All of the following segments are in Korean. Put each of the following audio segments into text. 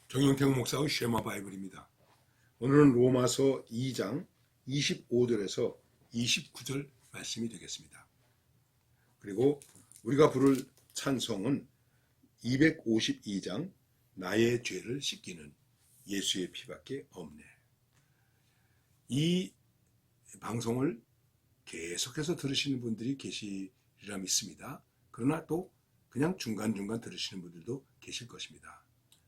정영택 목사의 쉐마 바이블입니다. 오늘은 로마서 2장 25절에서 29절 말씀이 되겠습니다. 그리고 우리가 부를 찬송은 252장 나의 죄를 씻기는 예수의 피밖에 없네. 이 방송을 계속해서 들으시는 분들이 계시리라 믿습니다. 그러나 또 그냥 중간중간 들으시는 분들도 계실 것입니다.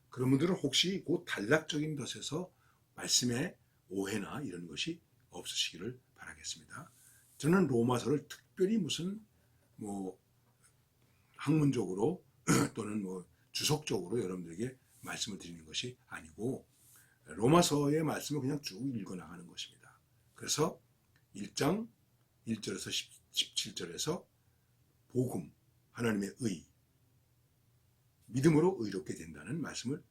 그런 분들은 혹시 그 단락적인 것에서 말씀의 오해나 이런 것이 없으시기를 바라겠습니다. 저는 로마서를 특별히 무슨 학문적으로 또는 주석적으로 여러분들에게 말씀을 드리는 것이 아니고 로마서의 말씀을 그냥 쭉 읽어나가는 것입니다. 그래서 1장 1절에서 17절에서 복음, 하나님의 의, 믿음으로 의롭게 된다는 말씀을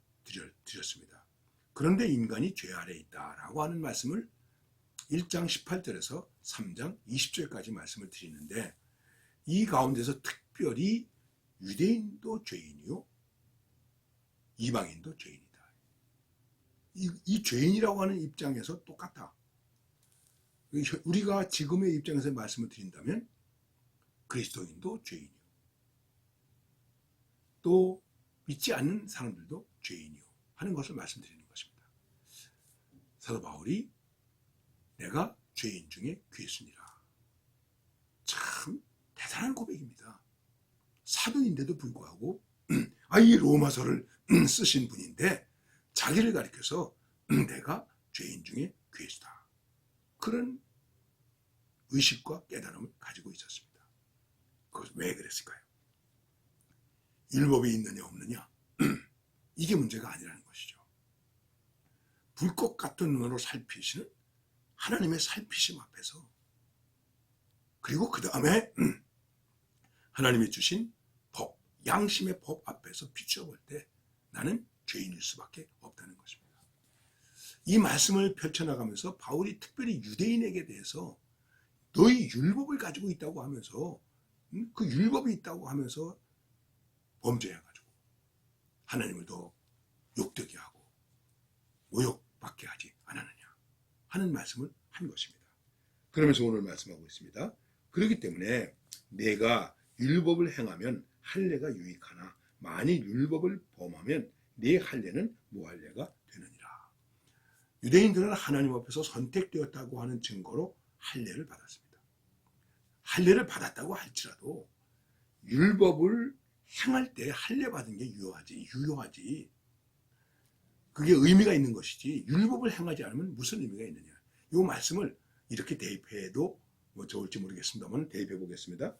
드렸습니다. 그런데 인간이 죄 아래에 있다라고 하는 말씀을 1장 18절에서 3장 20절까지 말씀을 드리는데 이 가운데서 특별히 유대인도 죄인이요 이방인도 죄인이다. 이 죄인이라고 하는 입장에서 똑같다. 우리가 지금의 입장에서 말씀을 드린다면 그리스도인도 죄인이요 또 믿지 않는 사람들도 죄인이요 하는 것을 말씀드리는 것입니다. 사도 바울이 내가 죄인 중에 괴수니라. 참 대단한 고백입니다. 사도인데도 불구하고 이 로마서를 쓰신 분인데 자기를 가리켜서 내가 죄인 중에 괴수다. 그런 의식과 깨달음을 가지고 있었습니다. 그것은 왜 그랬을까요? 율법이 있느냐 없느냐 이게 문제가 아니라는 것이죠. 불꽃 같은 눈으로 살피시는 하나님의 살피심 앞에서 그리고 그 다음에 하나님이 주신 법, 양심의 법 앞에서 비추어 볼 때 나는 죄인일 수밖에 없다는 것입니다. 이 말씀을 펼쳐나가면서 바울이 특별히 유대인에게 대해서 너희 율법을 가지고 있다고 하면서 그 율법이 있다고 하면서 범죄해가지고 하나님을 더 욕되게 하고 모욕받게 하지 않았느냐 하는 말씀을 한 것입니다. 그러면서 오늘 말씀하고 있습니다. 그렇기 때문에 내가 율법을 행하면 할례가 유익하나 만일 율법을 범하면 내 할례는 무할례가 되느니라. 유대인들은 하나님 앞에서 선택되었다고 하는 증거로 할례를 받았습니다. 할례를 받았다고 할지라도 율법을 행할 때 할례 받은 게 유효하지. 그게 의미가 있는 것이지 율법을 행하지 않으면 무슨 의미가 있느냐. 이 말씀을 이렇게 대입해도 좋을지 모르겠습니다만 대입해 보겠습니다.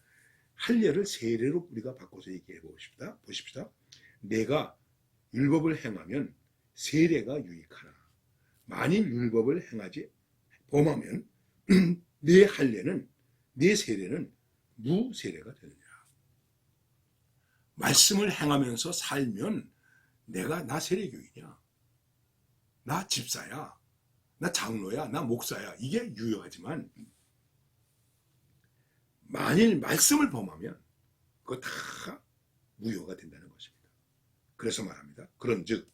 할례를 세례로 우리가 바꿔서 얘기해 보십시다. 내가 율법을 행하면 세례가 유익하나 만일 율법을 범하면 내 할례는 내 세례는 무세례가 되느냐. 말씀을 행하면서 살면 나 세례교인이야. 나 집사야. 나 장로야. 나 목사야. 이게 유효하지만 만일 말씀을 범하면 그거 다 무효가 된다는 것입니다. 그래서 말합니다. 그런즉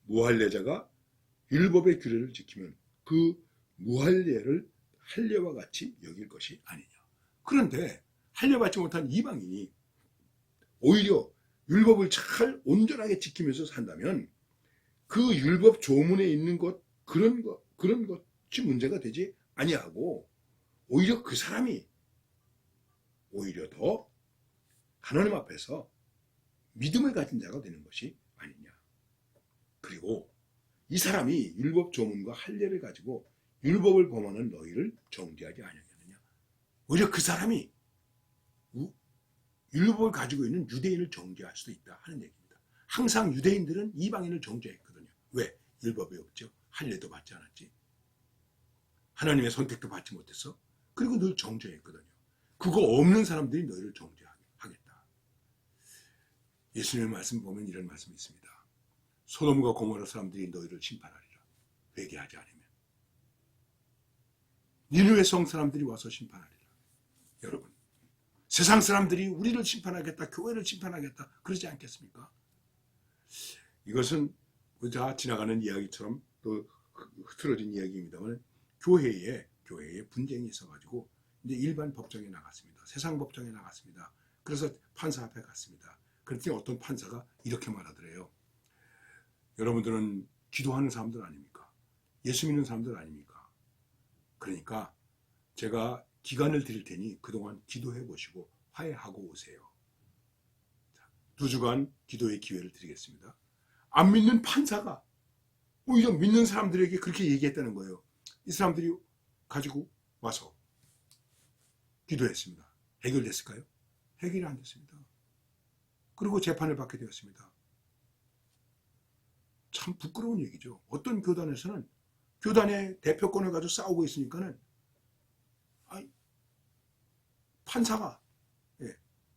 무할례자가 율법의 규례를 지키면 그 무할례를 할례와 같이 여길 것이 아니냐. 그런데 할례 받지 못한 이방인이 오히려 율법을 잘 온전하게 지키면서 산다면 그 율법 조문에 있는 그런 것이 문제가 되지 아니하고 오히려 그 사람이 오히려 더 하나님 앞에서 믿음을 가진 자가 되는 것이 아니냐. 그리고 이 사람이 율법 조문과 할례를 가지고 율법을 범하는 너희를 정죄하지 아니하느냐. 오히려 그 사람이 율법을 가지고 있는 유대인을 정죄할 수도 있다 하는 얘기입니다. 항상 유대인들은 이방인을 정죄했거든요. 왜? 율법이 없죠. 할례도 받지 않았지. 하나님의 선택도 받지 못했어. 그리고 늘 정죄했거든요. 그거 없는 사람들이 너희를 정죄하겠다. 예수님의 말씀 보면 이런 말씀이 있습니다. 소돔과 고모라 사람들이 너희를 심판하리라. 회개하지 않으면. 니느웨 성 사람들이 와서 심판하리라. 여러분. 세상 사람들이 우리를 심판하겠다, 교회를 심판하겠다, 그러지 않겠습니까? 이것은 자 지나가는 이야기처럼 또 흐트러진 이야기입니다만 교회에 분쟁이 있어가지고 이제 일반 법정에 나갔습니다. 세상 법정에 나갔습니다. 그래서 판사 앞에 갔습니다. 그랬더니 어떤 판사가 이렇게 말하더래요. 여러분들은 기도하는 사람들 아닙니까? 예수 믿는 사람들 아닙니까? 그러니까 제가 기간을 드릴 테니 그동안 기도해 보시고 화해하고 오세요. 2주간 기도의 기회를 드리겠습니다. 안 믿는 판사가 오히려 믿는 사람들에게 그렇게 얘기했다는 거예요. 이 사람들이 가지고 와서 기도했습니다. 해결됐을까요? 해결이 안 됐습니다. 그리고 재판을 받게 되었습니다. 참 부끄러운 얘기죠. 어떤 교단에서는 교단의 대표권을 가지고 싸우고 있으니까는 판사가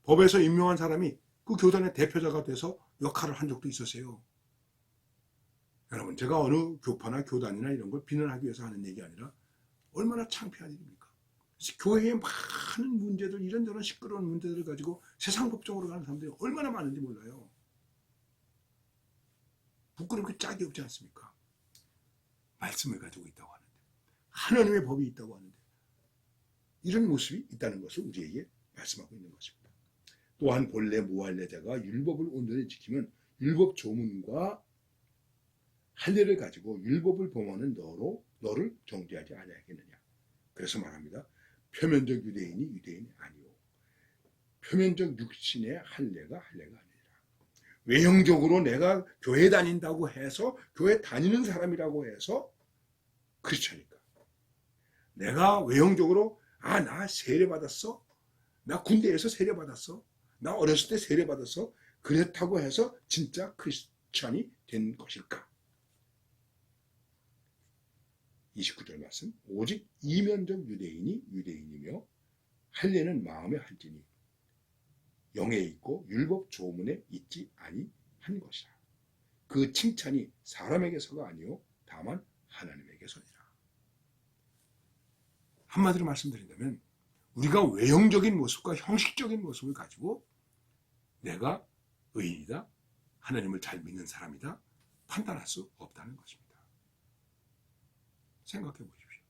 법에서 임명한 사람이 그 교단의 대표자가 돼서 역할을 한 적도 있었어요. 여러분, 제가 어느 교파나 교단이나 이런 걸 비난하기 위해서 하는 얘기 아니라 얼마나 창피한 일입니까? 그래서 교회의 많은 문제들, 이런저런 시끄러운 문제들을 가지고 세상 법정으로 가는 사람들이 얼마나 많은지 몰라요. 부끄럽게 짝이 없지 않습니까? 말씀을 가지고 있다고 하는데, 하나님의 법이 있다고 하는데, 이런 모습이 있다는 것을 우리에게 말씀하고 있는 것입니다. 또한 본래 무할례자가 율법을 온전히 지키면 율법 조문과 할례를 가지고 율법을 범하는 너를 정죄하지 아니하겠느냐. 그래서 말합니다. 표면적 유대인이 유대인이 아니오. 표면적 육신의 할례가 아니라 외형적으로 내가 교회 다닌다고 해서 교회 다니는 사람이라고 해서 크리스천이니까. 내가 외형적으로 나 세례 받았어. 나 군대에서 세례 받았어. 나 어렸을 때 세례 받았어. 그렇다고 해서 진짜 크리스천이 된 것일까? 29절 말씀. 오직 이면적 유대인이 유대인이며 할례는 마음에 할지니 영에 있고 율법 조문에 있지 아니한 것이라. 그 칭찬이 사람에게서가 아니요 다만 하나님에게서니라. 한마디로 말씀드린다면 우리가 외형적인 모습과 형식적인 모습을 가지고 내가 의인이다, 하나님을 잘 믿는 사람이다 판단할 수 없다는 것입니다. 생각해 보십시오.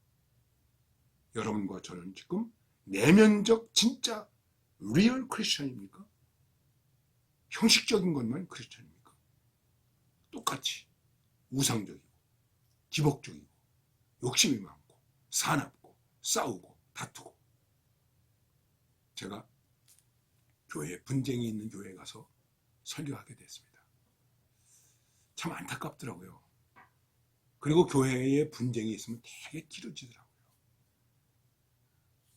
여러분과 저는 지금 내면적 진짜 리얼 크리스천입니까? 형식적인 것만 크리스천입니까? 똑같이 우상적이고 기복적이고 욕심이 많고 사납고 싸우고 다투고. 제가 교회에 분쟁이 있는 교회에 가서 설교하게 됐습니다. 참 안타깝더라고요. 그리고 교회에 분쟁이 있으면 되게 길어지더라고요.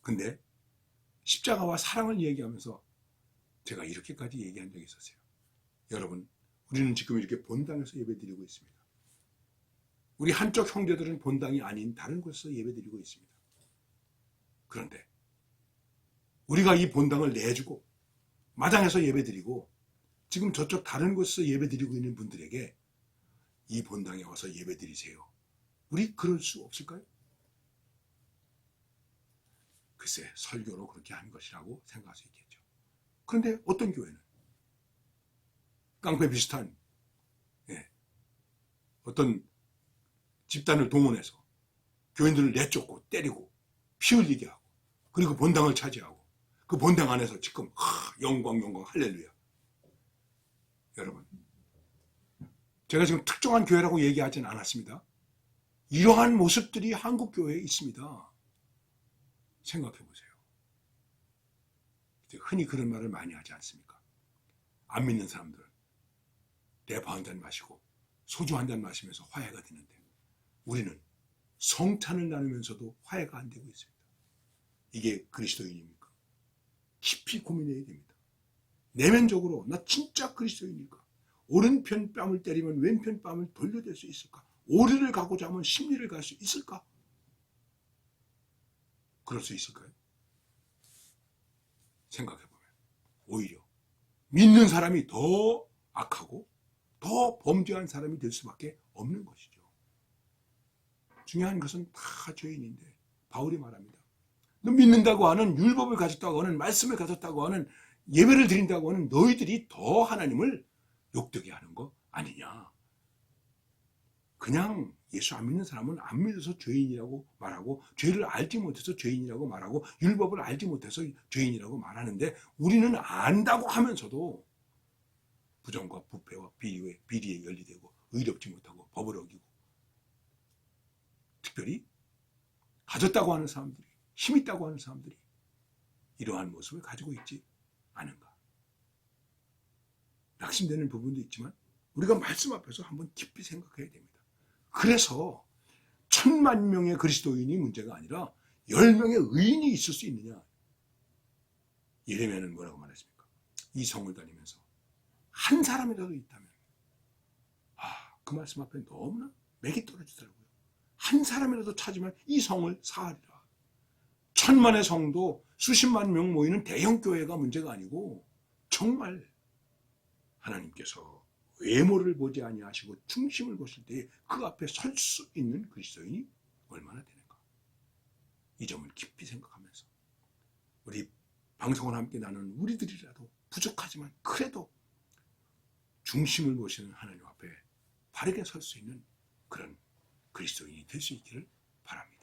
근데 십자가와 사랑을 얘기하면서 제가 이렇게까지 얘기한 적이 있었어요. 여러분, 우리는 지금 이렇게 본당에서 예배드리고 있습니다. 우리 한쪽 형제들은 본당이 아닌 다른 곳에서 예배드리고 있습니다. 그런데 우리가 이 본당을 내주고 마당에서 예배드리고 지금 저쪽 다른 곳에서 예배드리고 있는 분들에게 이 본당에 와서 예배드리세요. 우리 그럴 수 없을까요? 글쎄, 설교로 그렇게 한 것이라고 생각할 수 있겠죠. 그런데 어떤 교회는 깡패 비슷한 어떤 집단을 동원해서 교인들을 내쫓고 때리고 피 흘리게 하고 그리고 본당을 차지하고 그 본당 안에서 지금 영광 할렐루야. 여러분, 제가 지금 특정한 교회라고 얘기하지는 않았습니다. 이러한 모습들이 한국 교회에 있습니다. 생각해 보세요. 흔히 그런 말을 많이 하지 않습니까? 안 믿는 사람들은 대파 한 잔 마시고 소주 한 잔 마시면서 화해가 되는데 우리는 성찬을 나누면서도 화해가 안 되고 있습니다. 이게 그리스도인입니까? 깊이 고민해야 됩니다. 내면적으로 나 진짜 그리스도인일까? 오른편 뺨을 때리면 왼편 뺨을 돌려댈 수 있을까? 오리를 가고자 하면 십리를 갈 수 있을까? 그럴 수 있을까요? 생각해보면 오히려 믿는 사람이 더 악하고 더 범죄한 사람이 될 수밖에 없는 것이죠. 중요한 것은 다 죄인인데 바울이 말합니다. 너 믿는다고 하는 율법을 가졌다고 하는 말씀을 가졌다고 하는 예배를 드린다고 하는 너희들이 더 하나님을 욕되게 하는 거 아니냐. 그냥 예수 안 믿는 사람은 안 믿어서 죄인이라고 말하고, 죄를 알지 못해서 죄인이라고 말하고, 율법을 알지 못해서 죄인이라고 말하는데, 우리는 안다고 하면서도 부정과 부패와 비리에 연리되고 의롭지 못하고 법을 어기고, 특별히 가졌다고 하는 사람들이, 힘 있다고 하는 사람들이 이러한 모습을 가지고 있지 않은가. 낙심되는 부분도 있지만 우리가 말씀 앞에서 한번 깊이 생각해야 됩니다. 그래서 1000,000명의 그리스도인이 문제가 아니라 10명의 의인이 있을 수 있느냐. 예레미야는 뭐라고 말했습니까? 이 성을 다니면서 한 사람이라도 있다면, 그 말씀 앞에 너무나 맥이 떨어지더라고요. 한 사람이라도 찾으면 이 성을 사하리라. 1000만의 성도 수십만 명 모이는 대형 교회가 문제가 아니고, 정말 하나님께서 외모를 보지 아니하시고 중심을 보실 때 그 앞에 설 수 있는 그리스도인이 얼마나 되는가. 이 점을 깊이 생각하면서 우리 방송을 함께 나누는 우리들이라도 부족하지만 그래도 중심을 보시는 하나님 앞에 바르게 설 수 있는 그런 그리스도인이 될 수 있기를 바랍니다.